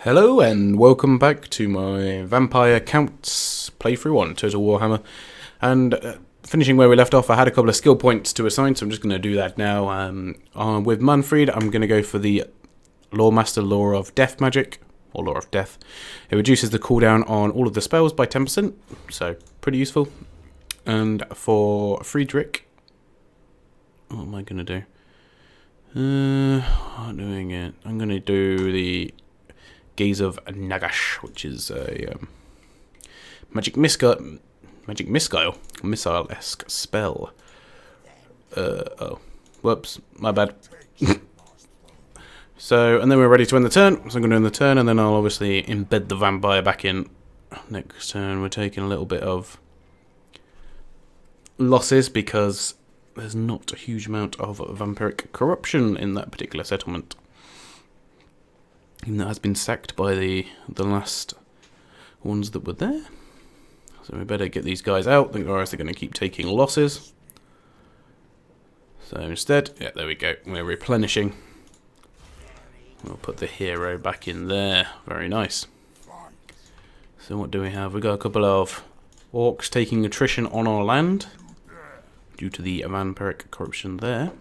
Hello and welcome back to my Vampire Counts playthrough on Total Warhammer. And finishing where we left off, I had a couple of skill points to assign, so I'm just going to do that now. With Manfred, I'm going to go for the Lawmaster Law of Death magic, or Law of Death. It reduces the cooldown on all of the spells by 10%, so pretty useful. And for Friedrich, what am I going to do? I'm doing it. I'm going to do the Gaze of Nagash, which is a missile-esque spell. Oh, whoops, my bad. So, and then we're ready to end the turn. So I'm going to end the turn, and then I'll obviously embed the vampire back in. Next turn, we're taking a little bit of losses because there's not a huge amount of vampiric corruption in that particular settlement. That has been sacked by the last ones that were there. So we better get these guys out, or else they're going to keep taking losses. So instead, yeah, there we go. We're replenishing. We'll put the hero back in there. Very nice. So what do we have? We've got a couple of orcs taking attrition on our land due to the vampiric corruption there.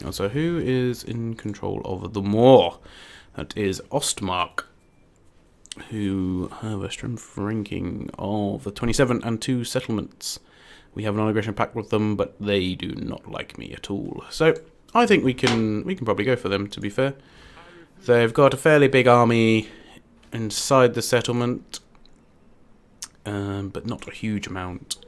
Also, who is in control of the Moor? That is Ostmark, who have a strength ranking of 27 and 2 settlements. We have an aggression pact with them, but they do not like me at all. So I think we can probably go for them, to be fair. They've got a fairly big army inside the settlement, but not a huge amount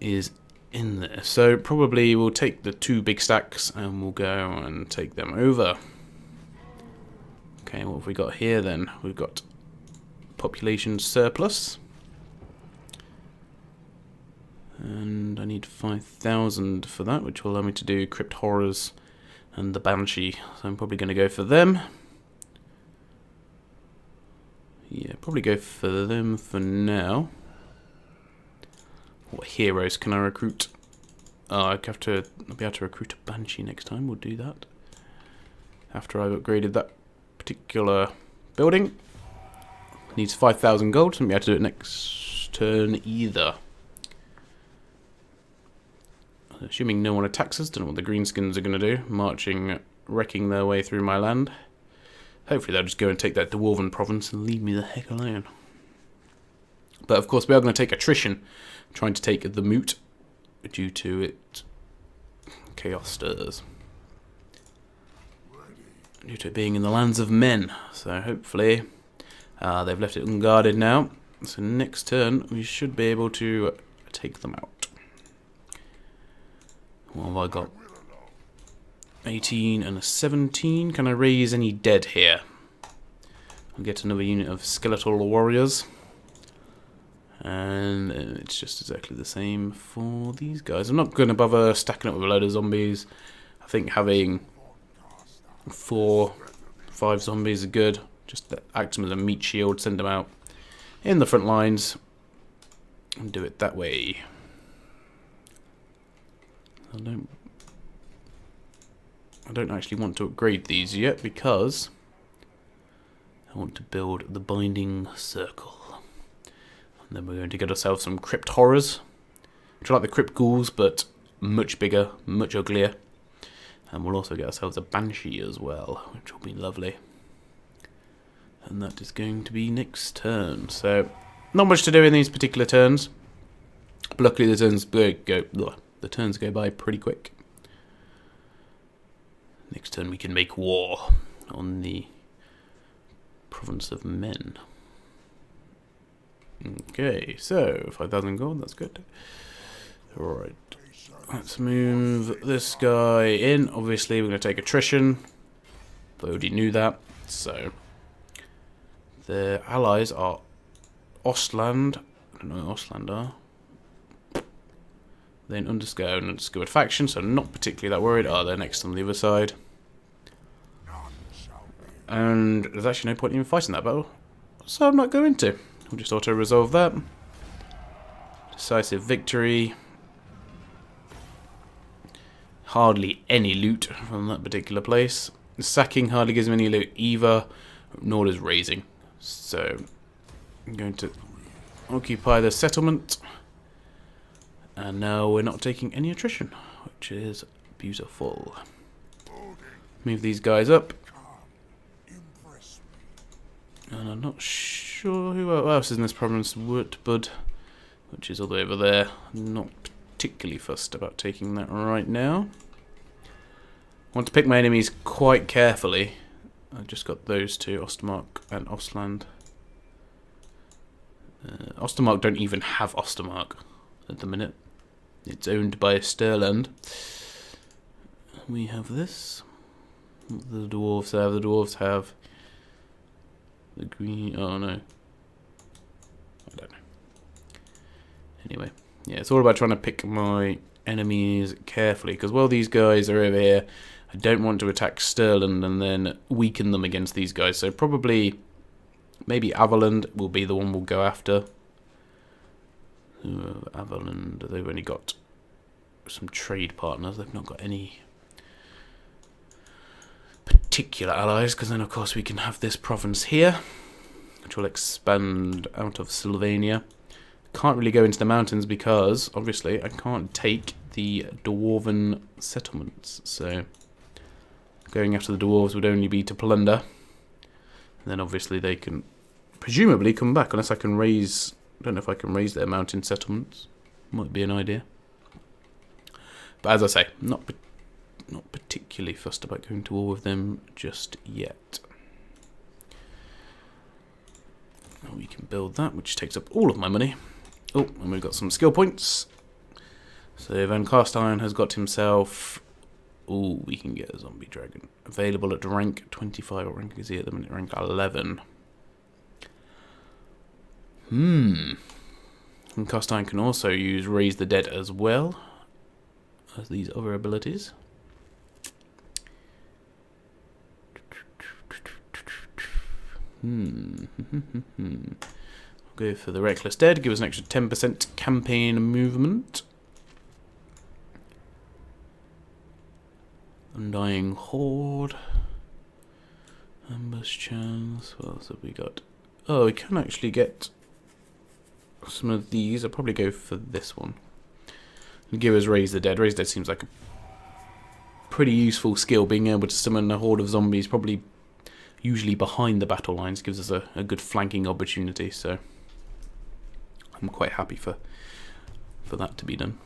is in there. So probably we'll take the 2 big stacks and we'll go and take them over. Okay, what have we got here then? We've got population surplus. And I need 5,000 for that, which will allow me to do Crypt Horrors and the Banshee. So I'm probably going to go for them. Yeah, probably go for them for now. What heroes can I recruit? Oh, I'll be able to recruit a Banshee next time. We'll do that. After I've upgraded that particular building. Needs 5,000 gold, so I'm going to be able to do it next turn either. Assuming no one attacks us, don't know what the greenskins are going to do. Marching, wrecking their way through my land. Hopefully they'll just go and take that Dwarven province and leave me the heck alone. But of course we are going to take attrition, trying to take the moot due to it chaos stirs. Due to it being in the lands of men. So hopefully they've left it unguarded now. So next turn we should be able to take them out. What have I got? 18 and a 17. Can I raise any dead here? I'll get another unit of skeletal warriors. And it's just exactly the same for these guys. I'm not going to bother stacking up with a load of zombies. I think having 4, 5 zombies are good. Just act them as a meat shield, send them out in the front lines, and do it that way. I don't actually want to upgrade these yet because I want to build the binding circle. And then we're going to get ourselves some crypt horrors, which are like the crypt ghouls, but much bigger, much uglier. And we'll also get ourselves a Banshee as well, which will be lovely. And that is going to be next turn. So, not much to do in these particular turns. But luckily the turns go by pretty quick. Next turn we can make war on the province of men. Okay, so 5,000 gold, that's good. Alright. Let's move this guy in. Obviously, we're going to take attrition. But I already knew that. So, the allies are Ostland. I don't know what Ostland are. Then Underscore and Undiscovered faction, so I'm not particularly that worried. Oh, they're next on the other side. And there's actually no point in even fighting that battle. So I'm not going to. We'll just auto-resolve that. Decisive victory. Hardly any loot from that particular place. Sacking hardly gives me any loot either. nor is raising. So I'm going to occupy the settlement. And now we're not taking any attrition, which is beautiful. Move these guys up. And I'm not sure who else is in this province. Woodbud, which is all the way over there. Not particularly fussed about taking that right now. Want to pick my enemies quite carefully. I just got those two, Ostermark and Ostland. Ostermark don't even have Ostermark at the minute. It's owned by Stirland. We have this. The dwarves have. The dwarves have the green. Oh no. I don't know. Anyway, yeah, it's all about trying to pick my enemies carefully, because while these guys are over here, I don't want to attack Stirland and then weaken them against these guys. So probably, maybe Averland will be the one we'll go after. Averland, they've only got some trade partners. They've not got any particular allies, because then of course we can have this province here, which will expand out of Sylvania. Can't really go into the mountains because obviously I can't take the dwarven settlements, so going after the dwarves would only be to plunder, and then obviously they can presumably come back unless I can raise. I don't know if I can raise their mountain settlements. Might be an idea, but as I say, not particularly fussed about going to war with them just yet. We can build that, which takes up all of my money. Oh, and we've got some skill points. So Van Carstein has got himself. Oh, we can get a zombie dragon available at rank 25. What rank is he at the minute? Rank 11. Van Carstein can also use Raise the Dead as well as these other abilities. Go for the Reckless Dead, give us an extra 10% campaign movement. Undying Horde. Ambush chance. What else have we got? Oh, we can actually get some of these. I'll probably go for this one. Give us Raise the Dead. Raise the Dead seems like a pretty useful skill. Being able to summon a horde of zombies, probably usually behind the battle lines, gives us a good flanking opportunity. So I'm quite happy for that to be done.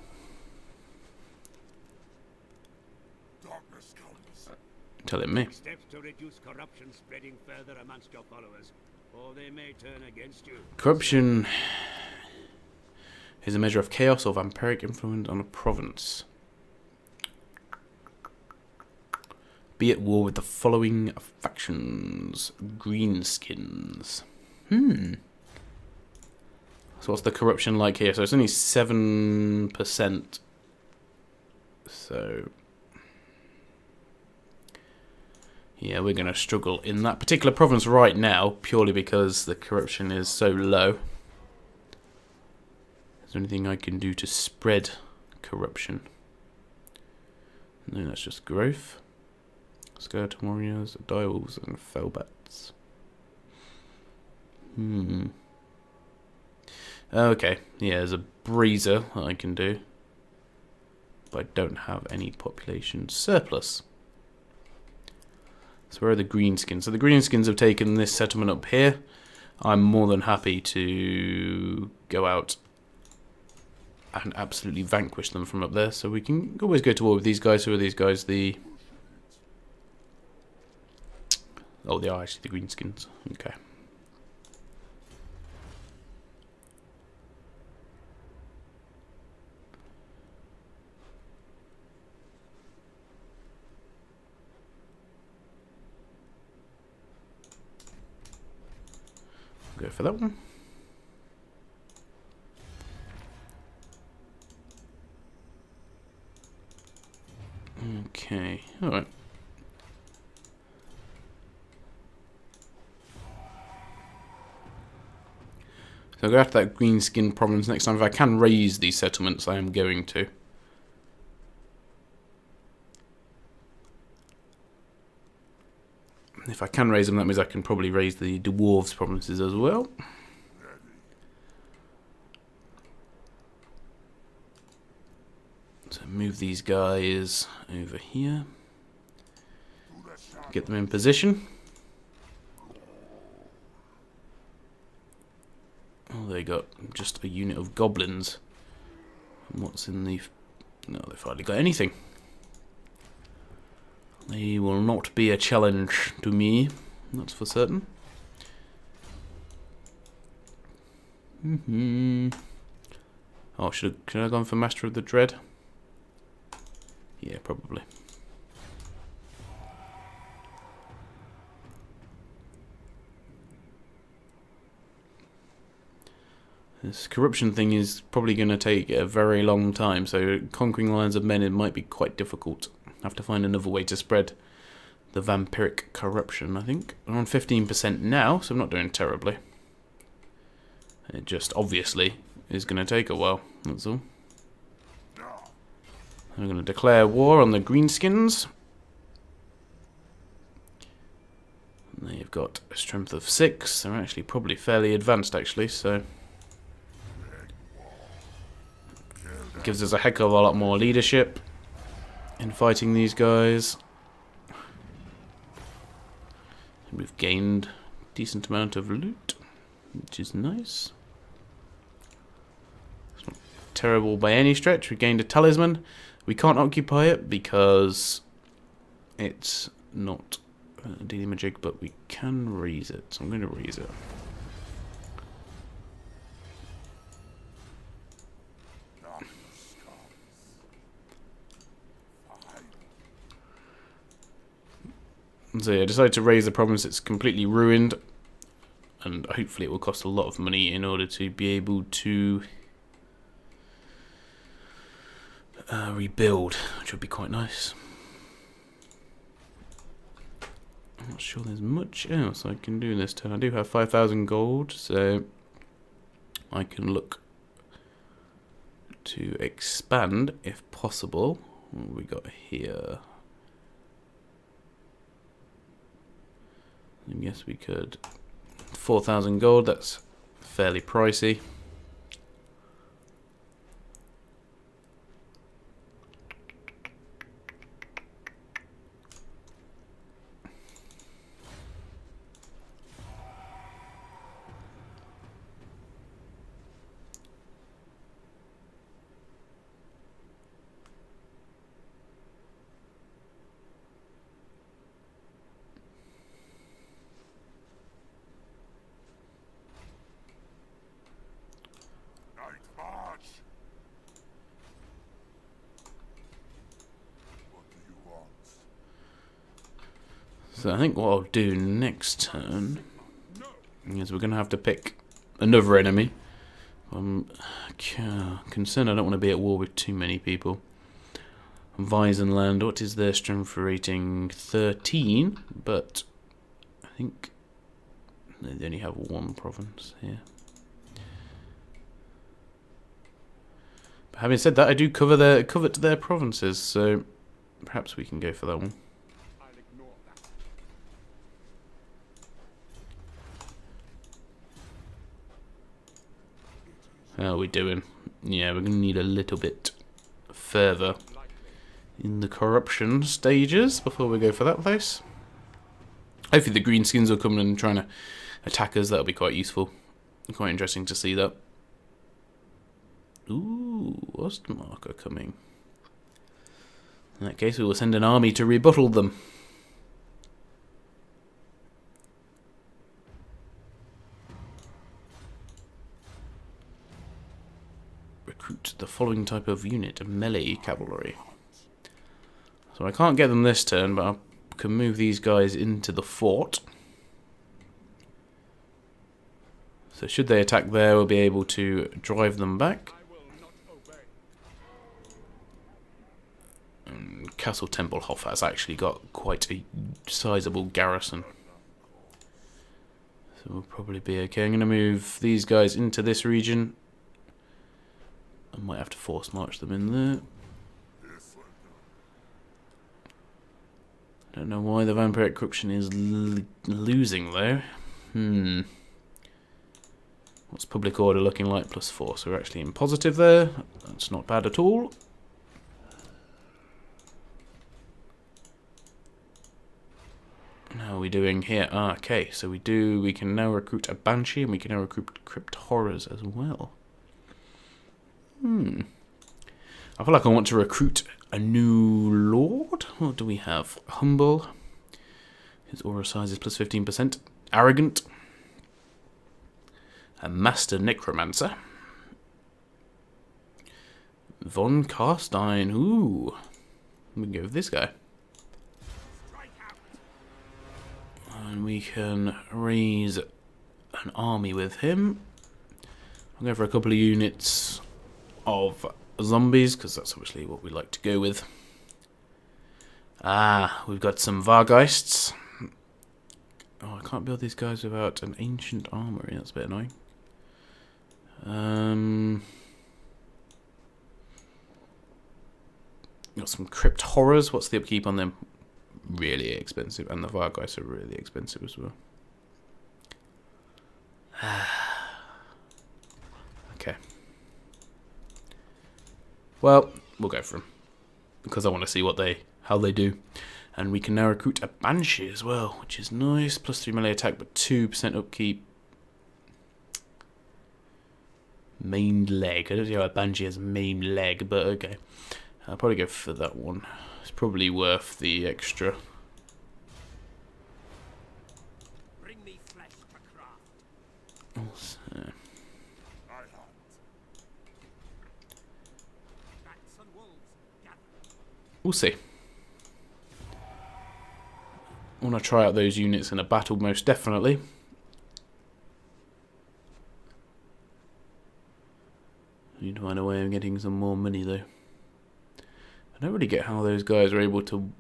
Telling me. Steps to reduce corruption spreading further amongst your followers, or they may turn against you. Corruption is a measure of chaos or vampiric influence on a province. Be at war with the following factions. Greenskins. So what's the corruption like here? So it's only 7%. So yeah, we're going to struggle in that particular province right now, purely because the corruption is so low. Is there anything I can do to spread corruption? No, that's just growth. Skeleton warriors, direwolves, and fellbats. Okay, yeah, there's a breezer that I can do, but I don't have any population surplus. So where are the greenskins? So the greenskins have taken this settlement up here. I'm more than happy to go out and absolutely vanquish them from up there. So we can always go to war with these guys. Who are these guys? Oh, they are actually the greenskins. Okay. Go for that one. Okay, alright. So I'll go after that green skin province next time. If I can raise these settlements, I am going to. If I can raise them, that means I can probably raise the dwarves provinces as well. So move these guys over here. Get them in position. Oh, they got just a unit of goblins. And what's in the... No, they've hardly got anything. They will not be a challenge to me, that's for certain. Oh, should I have gone for Master of the Dread? Yeah, probably. This corruption thing is probably going to take a very long time, so conquering lines of men, it might be quite difficult. I have to find another way to spread the vampiric corruption, I think. I'm on 15% now, so I'm not doing terribly. It just obviously is going to take a while, that's all. I'm going to declare war on the greenskins. They've got a strength of 6. They're actually probably fairly advanced, actually, so... Gives us a heck of a lot more leadership in fighting these guys. We've gained a decent amount of loot, which is nice. It's not terrible by any stretch. We gained a talisman. We can't occupy it because it's not a demajig, but we can raise it. So I'm going to raise it. So yeah, I decided to raise the province. It's completely ruined, and hopefully it will cost a lot of money in order to be able to rebuild, which would be quite nice. I'm not sure there's much else I can do this turn. I do have 5,000 gold, so I can look to expand if possible. What have we got here? I guess we could. 4,000 gold, that's fairly pricey. So I think what I'll do next turn is we're going to have to pick another enemy. I'm concerned I don't want to be at war with too many people. Weisenland, what is their strength rating? 13, but I think they only have one province here. But having said that, I do covet their provinces, so perhaps we can go for that one. How are we doing? Yeah, we're going to need a little bit further in the corruption stages before we go for that place. Hopefully the greenskins will come and try to attack us. That'll be quite useful. Quite interesting to see that. Ooh, Ostmark coming. In that case, we will send an army to rebuttal them. Recruit the following type of unit, melee cavalry. So I can't get them this turn, but I can move these guys into the fort. So should they attack there, we'll be able to drive them back. And Castle Tempelhof has actually got quite a sizable garrison. So we'll probably be okay. I'm going to move these guys into this region. I might have to force march them in there. Don't know why the vampiric corruption is losing though. What's public order looking like? +4, so we're actually in positive there. That's not bad at all. How are we doing here? Ah, okay, so we can now recruit a Banshee and we can now recruit Crypt Horrors as well. I feel like I want to recruit a new Lord. What do we have? Humble. His aura size is +15%. Arrogant. A Master Necromancer. Von Carstein. Ooh. We can go with this guy. And we can raise an army with him. I'll go for a couple of units of zombies, because that's obviously what we like to go with. Ah, we've got some Vargeists. Oh, I can't build these guys without an ancient armory. That's a bit annoying. Got some Crypt Horrors. What's the upkeep on them? Really expensive, and the Vargeists are really expensive as well. Okay. Well, we'll go for them because I want to see how they do. And we can now recruit a Banshee as well, which is nice. +3 melee attack, but 2% upkeep. Main leg. I don't see how a Banshee has main leg, but okay. I'll probably go for that one. It's probably worth the extra. Bring me flesh for craft. Also, Bats and wolves, gather. we'll see. I want to try out those units in a battle, most definitely. I need to find a way of getting some more money, though. I don't really get how those guys are able to...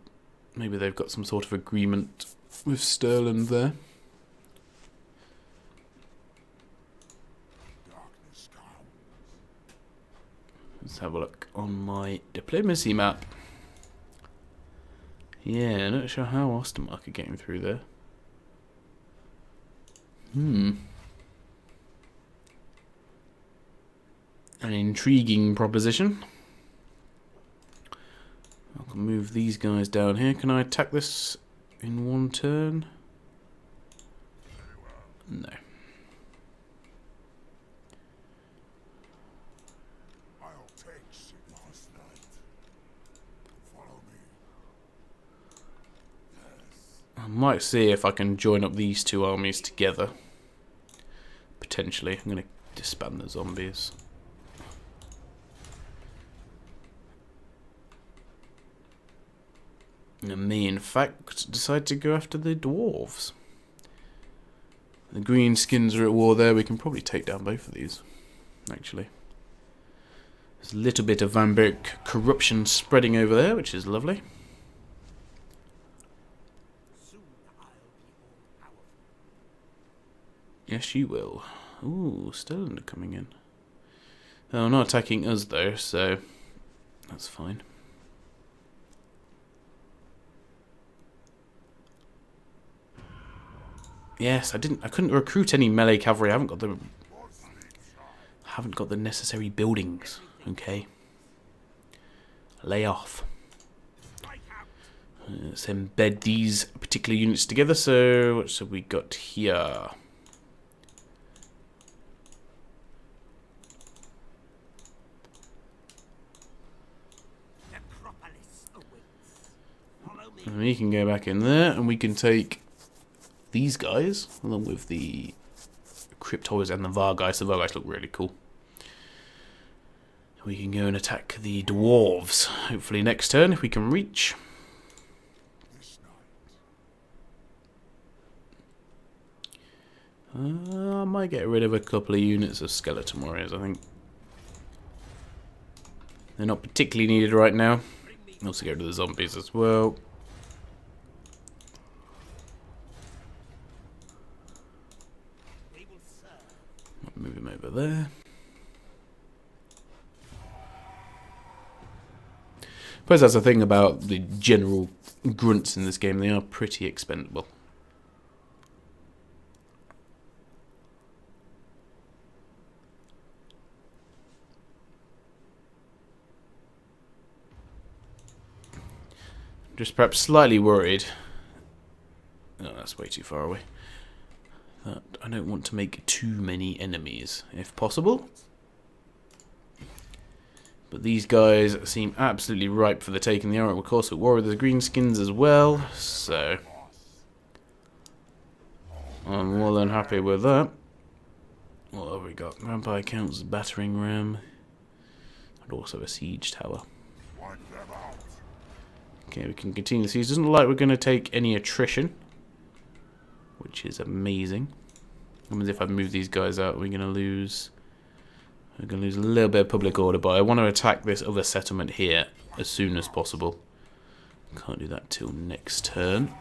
Maybe they've got some sort of agreement with Sterling there. Let's have a look on my diplomacy map. Yeah, not sure how Ostermark are getting through there. An intriguing proposition. I'll move these guys down here. Can I attack this in one turn? No. I'll take Sigmar's night. Follow me. Yes. I might see if I can join up these two armies together. Potentially. I'm going to disband the zombies. And may, in fact, decide to go after the dwarves. The green skins are at war there. We can probably take down both of these, actually. There's a little bit of vampiric corruption spreading over there, which is lovely. Soon I'll be all powerful. Yes, you will. Ooh, Sterling coming in. Oh, not attacking us, though, so that's fine. Yes, I couldn't recruit any melee cavalry. I haven't got the necessary buildings. Okay. Lay off. Let's embed these particular units together. So what have we got here? Necropolis awaits. Follow me. And we can go back in there and we can take these guys along with the Crypt Horrors and the Vargeists. The Vargeists look really cool. We can go and attack the dwarves. Hopefully next turn if we can reach. I might get rid of a couple of units of skeleton warriors, I think. They're not particularly needed right now. Also get rid of the zombies as well. Move him over there. suppose that's the thing about the general grunts in this game. They are pretty expendable. Just perhaps slightly worried. No, that's way too far away. That I don't want to make too many enemies, if possible. But these guys seem absolutely ripe for the taking. The armor, of course, at war with the greenskins as well. So I'm more than happy with that. What have we got? Vampire counts, battering ram, and also a siege tower. Okay, we can continue the siege. Doesn't look like we're going to take any attrition, which is amazing. That means if I move these guys out, we're going to lose a little bit of public order, but I want to attack this other settlement here as soon as possible. Can't do that till next turn.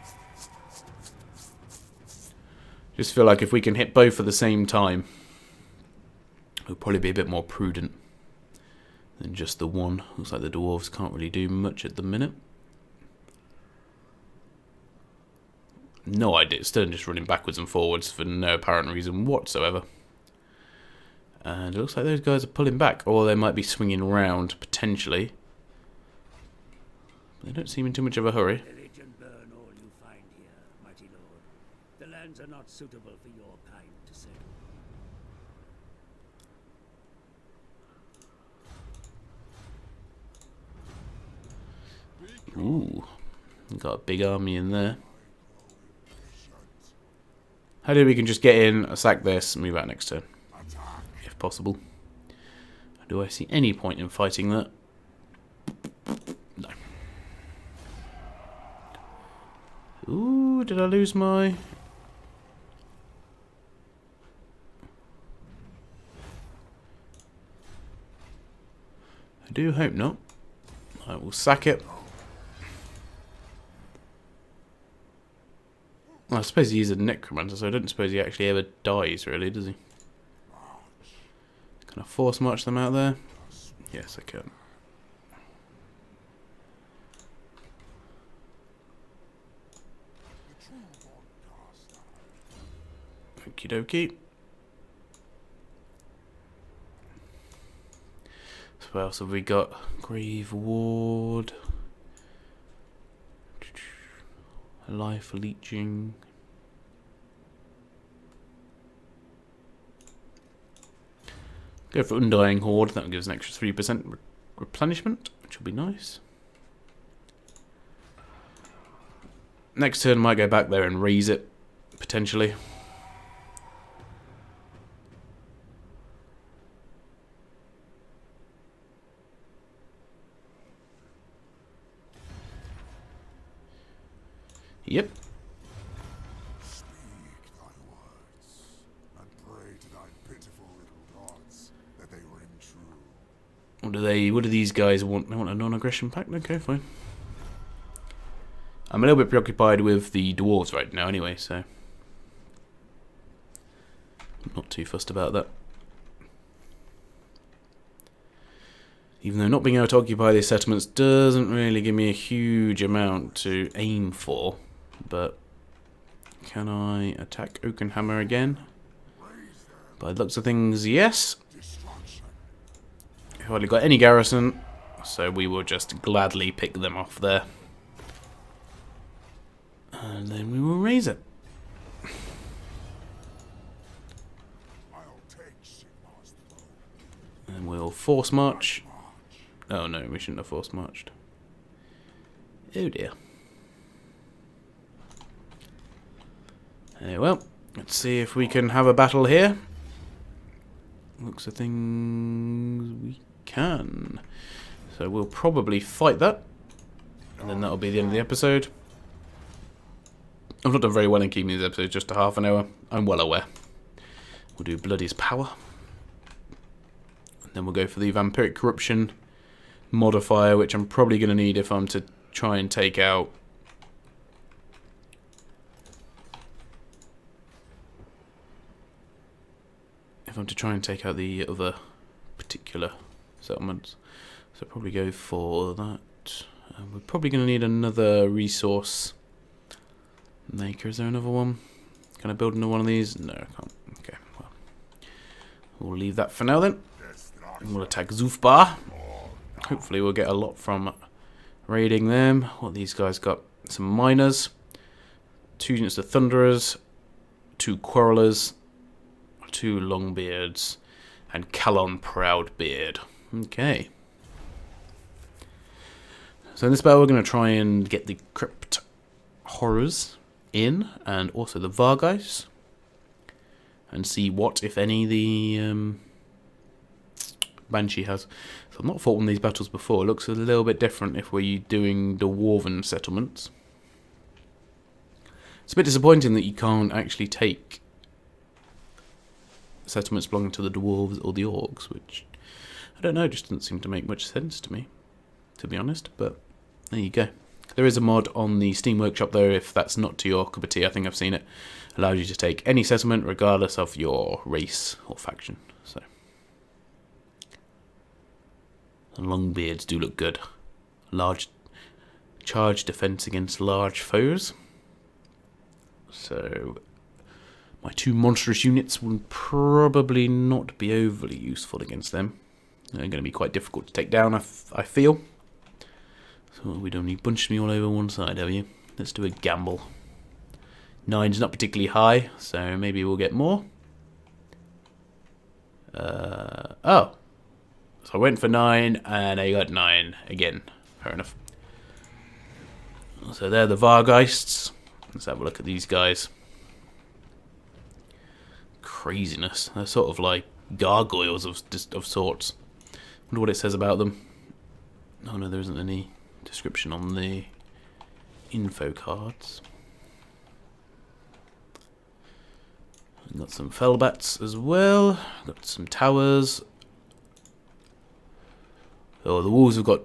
Just feel like if we can hit both at the same time, we'll probably be a bit more prudent than just the one. Looks like the dwarves can't really do much at the minute. No idea. Still just running backwards and forwards for no apparent reason whatsoever. And it looks like those guys are pulling back, or they might be swinging round potentially. They don't seem in too much of a hurry. Pillage and burn all you find here, mighty lord. The lands are not suitable for your kind to settle. Ooh, got a big army in there. How do we can just get in, sack this, and move out next turn, if possible? Do I see any point in fighting that? No. Ooh, did I lose my... I do hope not. I will sack it. Well, I suppose he's a necromancer, so I don't suppose he actually ever dies, really, does he? Can I force march them out there? Yes, I can. Okie dokie. So what else have we got? Grave Ward. Life leeching. Go for Undying Horde. That will give us an extra 3% replenishment, which will be nice. Next turn, might go back there and raise it, potentially. Yep. Speak thy words, and pray to thy pitiful little gods that they ring true. What do these guys want? They want a non-aggression pact? Okay, fine. I'm a little bit preoccupied with the dwarves right now anyway, so I'm not too fussed about that. Even though not being able to occupy these settlements doesn't really give me a huge amount to aim for. But can I attack Oakenhammer again? By the looks of things, yes. I've hardly got any garrison, so we will just gladly pick them off there. And then we will raise it. And we'll force march. Oh no, we shouldn't have force marched. Oh dear. Well, let's see if we can have a battle here. Looks of things we can. So we'll probably fight that. And then that'll be the end of the episode. I've not done very well in keeping these episodes just to half an hour. I'm well aware. We'll do Bloody's Power. And then we'll go for the Vampiric Corruption modifier, which I'm probably going to need if I'm to try and take out the other particular settlements. So probably go for that. We're probably going to need another resource maker. Is there another one? Can I build another one of these? No, I can't. Okay, well, we'll leave that for now then. And we'll attack Zufbar. Hopefully we'll get a lot from raiding them. What these guys got? Some miners, 2 units of thunderers, 2 quarrelers, 2 longbeards, and Calon Proudbeard. Okay. So in this battle we're going to try and get the Crypt Horrors in, and also the Vargeist, and see what, if any, the Banshee has. So I've not fought one of these battles before. It looks a little bit different if we're doing the Dwarven settlements. It's a bit disappointing that you can't actually take settlements belonging to the dwarves or the orcs, which, I don't know, just doesn't seem to make much sense to me, to be honest, but there you go. There is a mod on the Steam Workshop though, if that's not to your cup of tea. I think I've seen it. Allows you to take any settlement regardless of your race or faction. So, and Longbeards do look good. Large charge defense against large foes. So my 2 monstrous units will probably not be overly useful against them. They're going to be quite difficult to take down, I feel. So we don't need bunch me all over one side, have you? Let's do a gamble. 9's not particularly high, so maybe we'll get more. Oh. So I went for 9, and I got 9 again. Fair enough. So they're the Vargeists. Let's have a look at these guys. Craziness. They're sort of like gargoyles of sorts. Wonder what it says about them. Oh no, there isn't any description on the info cards. Got some fellbats as well. Got some towers. Oh, the wolves have got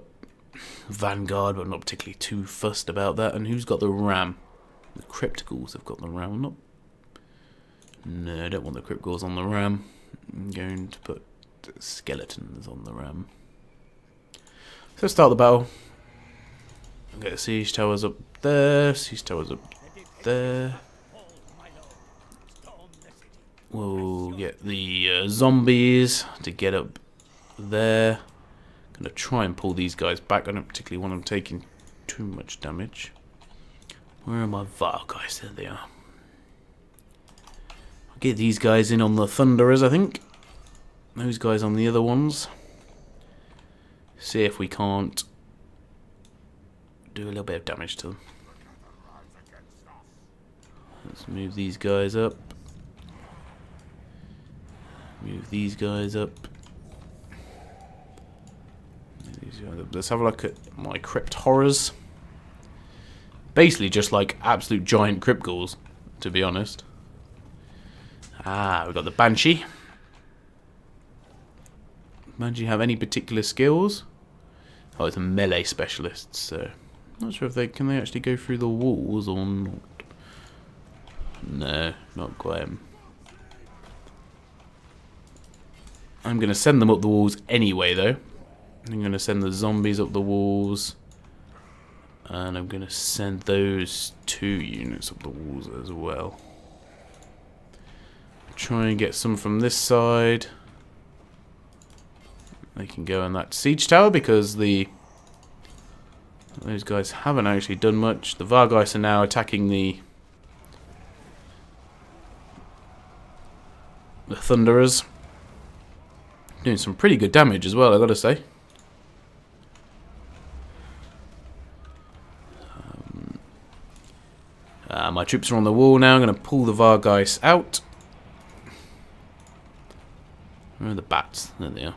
Vanguard, but I'm not particularly too fussed about that. And who's got the ram? The Crypticals have got the ram. No, I don't want the Crypticals on the ram. I'm going to put skeletons on the ram. So let's start the battle. Get the siege towers up there. Siege towers up there. We'll get the zombies to get up there. Gonna try and pull these guys back. I don't particularly want them taking too much damage. Where are my Vargeist? There they are. I'll get these guys in on the Thunderers, I think. Those guys on the other ones. See if we can't do a little bit of damage to them. Let's move these guys up. Move these guys up. Let's have a look at my Crypt Horrors. Basically just like absolute giant crypt ghouls, to be honest. Ah, we've got the Banshee. Banshee have any particular skills? Oh, it's a melee specialist, so not sure if they can actually go through the walls or not. No, not quite. I'm going to send them up the walls anyway, though. I'm going to send the zombies up the walls. And I'm going to send those 2 units up the walls as well. Try and get some from this side. They can go in that siege tower because those guys haven't actually done much. The Vargeist are now attacking the Thunderers. Doing some pretty good damage as well, I gotta say. My troops are on the wall now. I'm going to pull the Vargeist out. Where are the bats? There they are.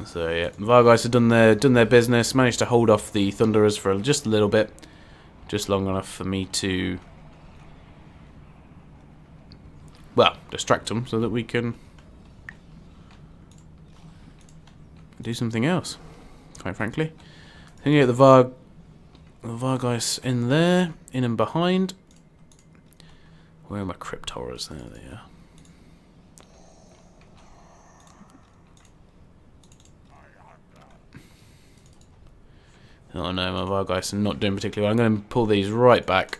So yeah, the Vargeist have done their business. Managed to hold off the Thunderers for just a little bit, just long enough for me to, well, distract them so that we can do something else. Quite frankly, I think get the Vargeist in there, in and behind. Where are my Crypt Horrors? There they are. Oh no, my Vargeist are not doing particularly well. I'm going to pull these right back.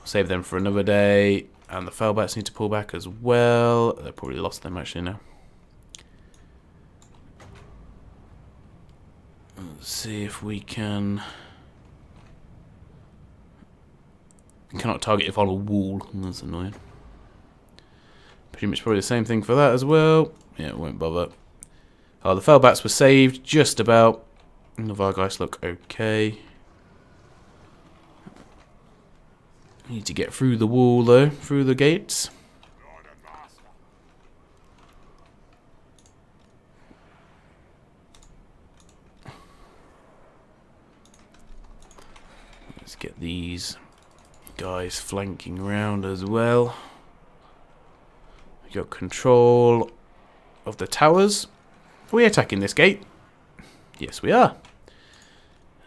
Save them for another day. And the Felbats need to pull back as well. They've probably lost them actually now. Let's see if we can... Cannot target if on a wall. That's annoying. Pretty much probably the same thing for that as well. Yeah, it won't bother. Oh, the Felbats were saved just about. And the Vargeist look okay. Need to get through the wall though, through the gates. Let's get these guys flanking around as well. We got control of the towers. Are we attacking this gate? Yes, we are.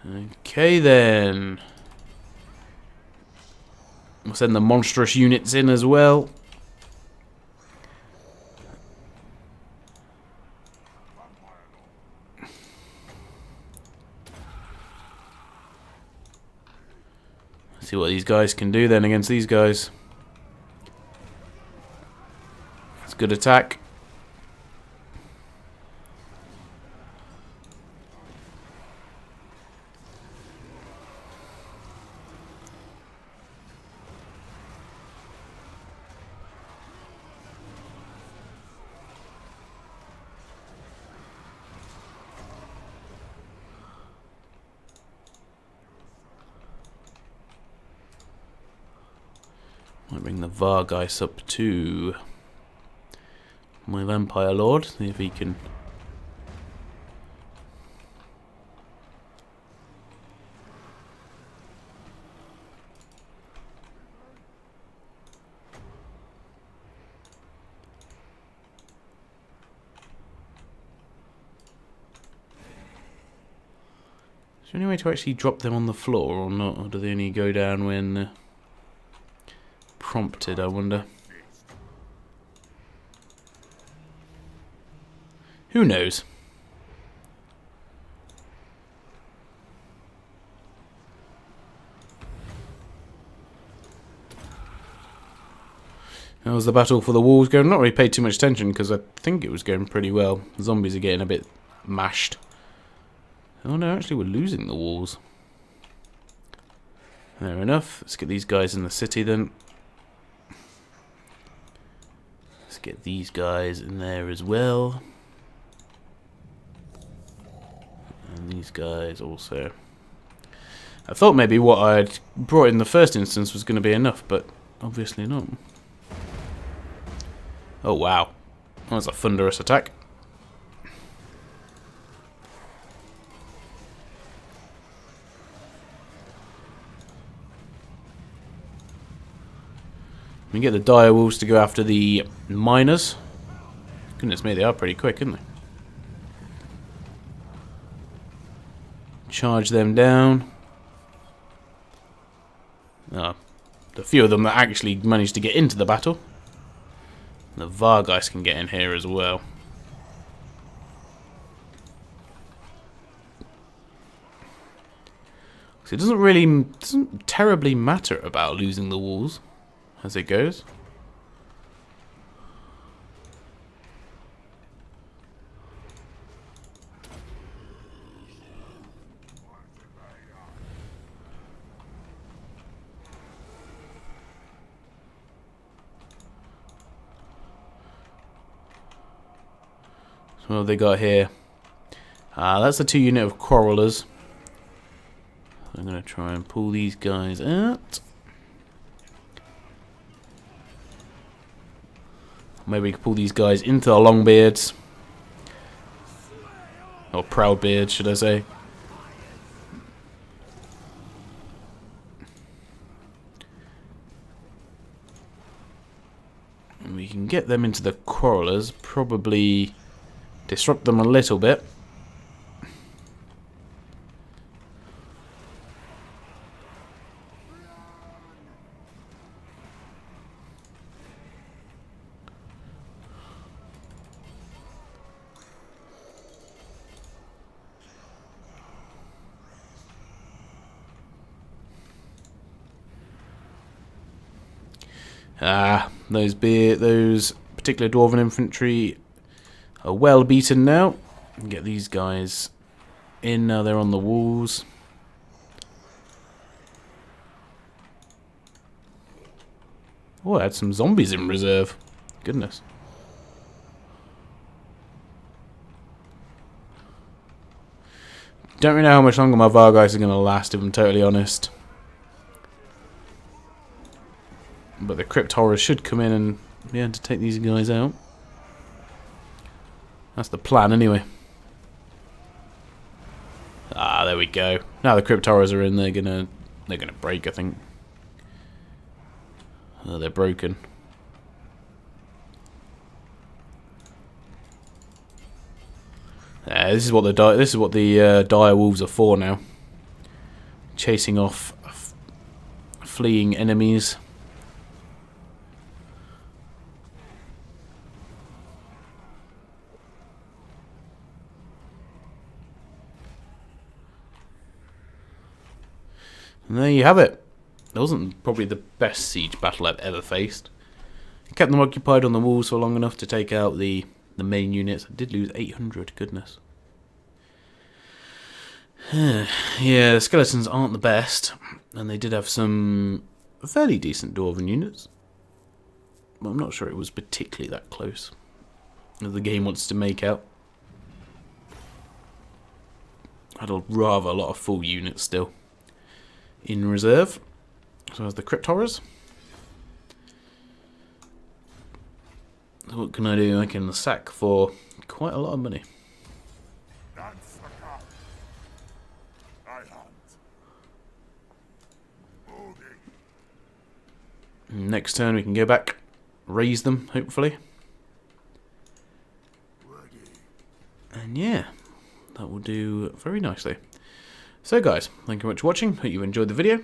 Okay then. We'll send the monstrous units in as well. See what these guys can do then against these guys. It's a good attack. Might bring the Vargeist up to my Vampire Lord, see if he can. Is there any way to actually drop them on the floor or not? Or do they only go down when prompted, I wonder? Who knows? How was the battle for the walls going? Not really paid too much attention because I think it was going pretty well. The zombies are getting a bit mashed. Oh no, actually we're losing the walls. Fair enough. Let's get these guys in the city then. Let's get these guys in there as well. And these guys also. I thought maybe what I'd brought in the first instance was going to be enough, but obviously not. Oh wow. That was a thunderous attack. We can get the dire wolves to go after the miners. Goodness me, they are pretty quick, aren't they? Charge them down. Oh, the few of them that actually managed to get into the battle. The Vargeist can get in here as well. So it doesn't terribly matter about losing the walls as it goes. So what have they got here? That's a 2 unit of quarrelers. I'm going to try and pull these guys out. Maybe we can pull these guys into the Longbeards. Or Proudbeards, should I say. And we can get them into the quarrelers. Probably disrupt them a little bit. Those particular dwarven infantry are well beaten now. Get these guys in now. They're on the walls. Oh, I had some zombies in reserve. Goodness. Don't really know how much longer my Vargeist are going to last, if I'm totally honest. But the Crypt Horrors should come in and be able to take these guys out. That's the plan, anyway. Ah, there we go. Now the Crypt Horrors are in, they're gonna break, I think. Oh, they're broken. This is what the dire wolves are for now. Chasing off fleeing enemies. And there you have it. It wasn't probably the best siege battle I've ever faced. I kept them occupied on the walls for long enough to take out the main units. I did lose 800, goodness. Yeah, the skeletons aren't the best, and they did have some fairly decent dwarven units. But I'm not sure it was particularly that close, as the game wants to make out. I had a lot of full units still in reserve. So as the Crypt Horrors. So what can I do? I can sack for quite a lot of money. Next turn we can go back, raise them, hopefully. And yeah, that will do very nicely. So guys, thank you very much for watching. Hope you enjoyed the video,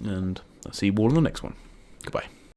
and I'll see you all in the next one. Goodbye.